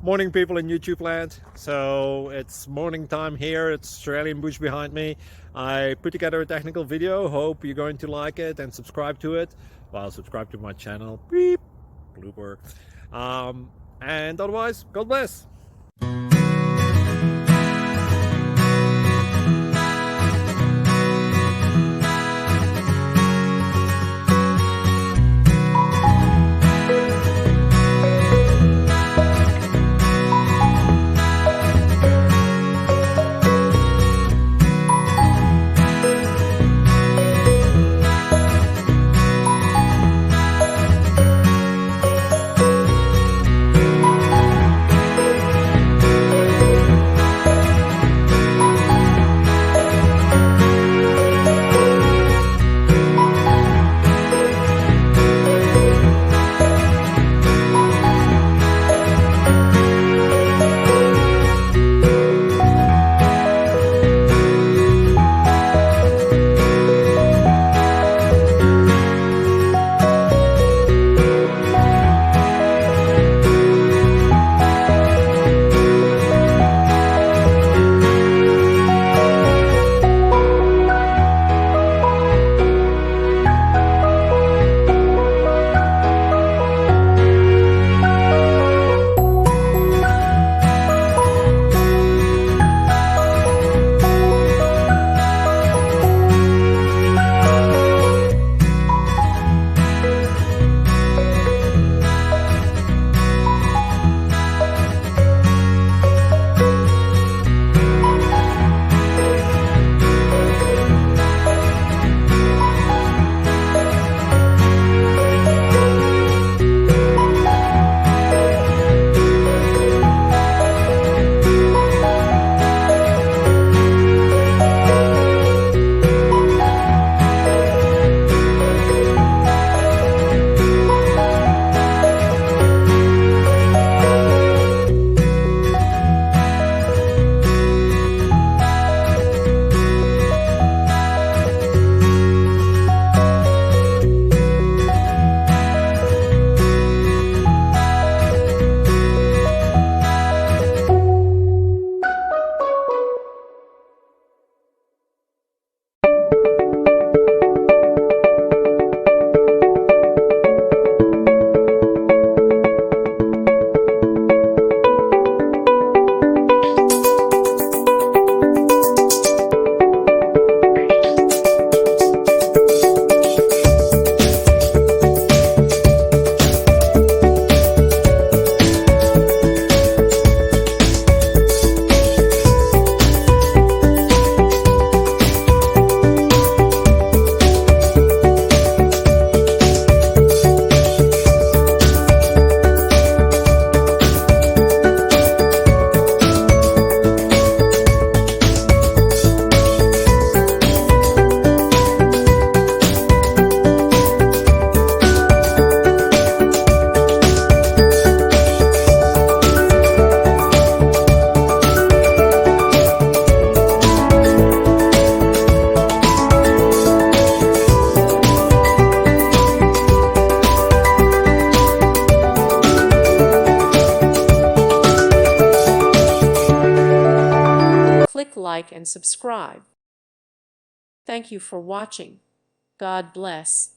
Morning, people in YouTube land. So it's morning time here. It's Australian bush behind me. I put together a technical video. Hope you're going to like it and subscribe to it. Well, subscribe to my channel. Beep. Blooper. And otherwise, God bless. Click like and subscribe. Thank you for watching. God bless.